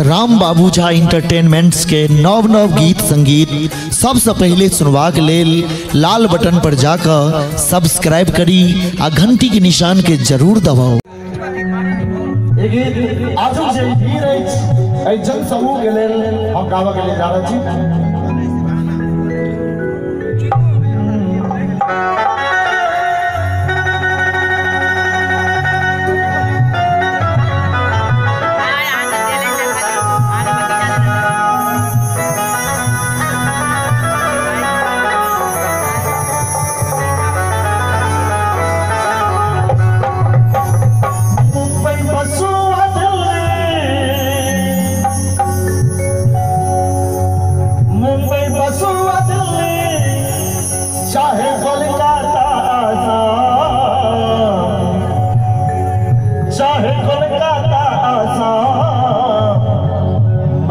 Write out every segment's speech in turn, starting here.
राम बाबू झा इंटरटेनमेंट्स के नव नव गीत संगीत सबसे पहले सुनवाक लेल लाल बटन पर जाकर सब्सक्राइब करी आ घंटी के निशान के जरूर दबाओ। जन समूह के लेल हम गावा के लिए जा रहे छी।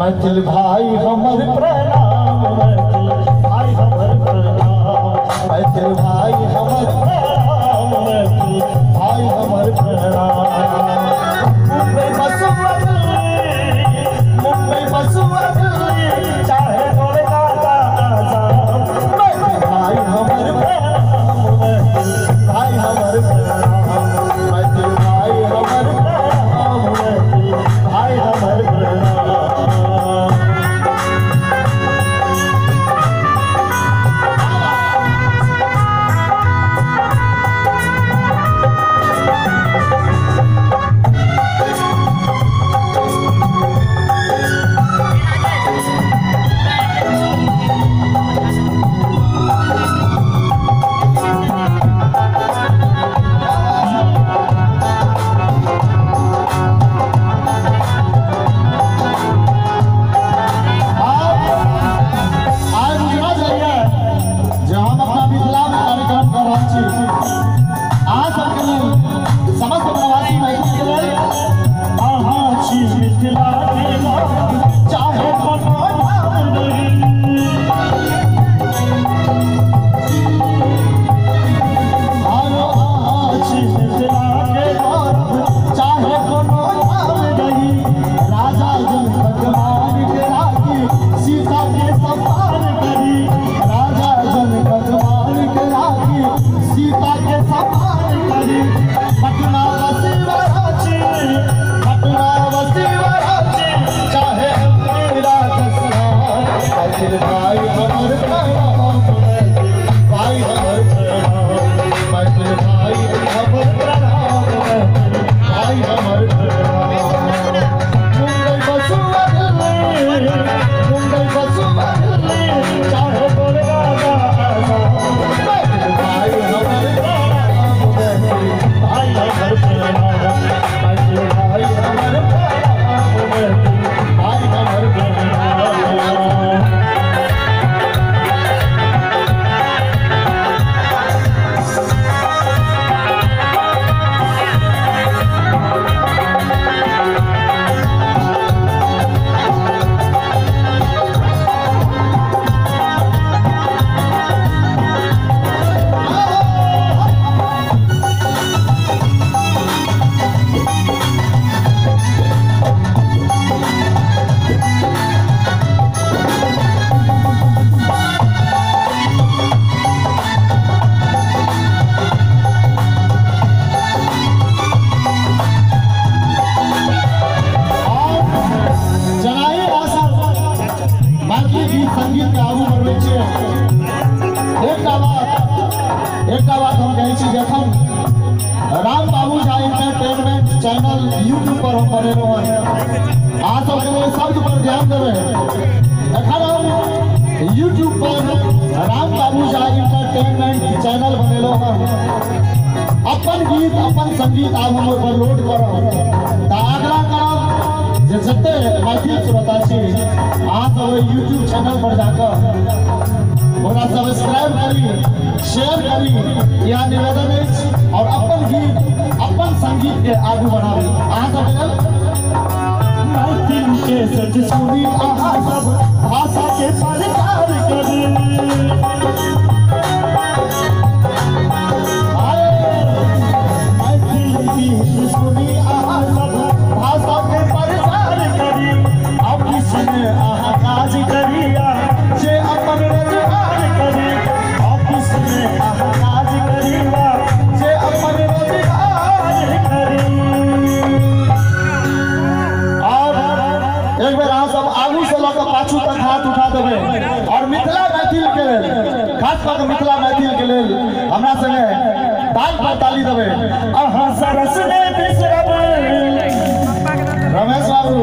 मैथिल भाई हमर प्रणाम, मैथिल भाई हमर प्रणाम, मैथिल भाई हमर प्रणाम, मैथिल भाई हमर प्रणाम। मुंबई बसुआ दिल्ली, मुंबई बसुआ दिल्ली, चाहे कोलकाता आसाम, मैथिल भाई हमर प्रणाम, मैथिल भाई हमर प्रणाम, मैथिल भाई हमर प्रणाम, मैथिल भाई हमर प्रणाम। राम बाबू झा इंटरटेनमेंट चैनल यूट्यूब पर हम बनेलो हैं। आज सबके शब्द पर ध्यान देवे। एखन हम यूट्यूब पर राम बाबू झा इंटरटेनमेंट चैनल बनेलो हैं। अपन गीत अपन संगीत आप हम पर लोड करब त आग्रह करब जे जते मैथिल श्रोता छी अहाँ सब यूट्यूब चैनल पर जाकर ओकरा सब्सक्राइब करी, शेयर करी, यह निवेदन है। और अपन गीत अपन संगीत के आगू बढ़ावी। अहाँ सब मैथिल के सच सुनी, अहाँ सब भाषा के प्रचार करी। मैथिल गीत सुनी, अहाँ सब भाषा के प्रचार करी। में आहा काज करिया जे अपन रोजगार करे ऑफिस में आहा काज करिया जे अपन रोजगार करे। और एक बेर अहाँ सब आगू से लऽ कऽ पाछू तक हाथ उठा देबै और मिथिला मैथिल के लेल खास कऽ मिथिला मैथिल के लेल हमरा संगे ताल पर ताली देबै। अहाँ सरस ने बिसरब रमेश बाबू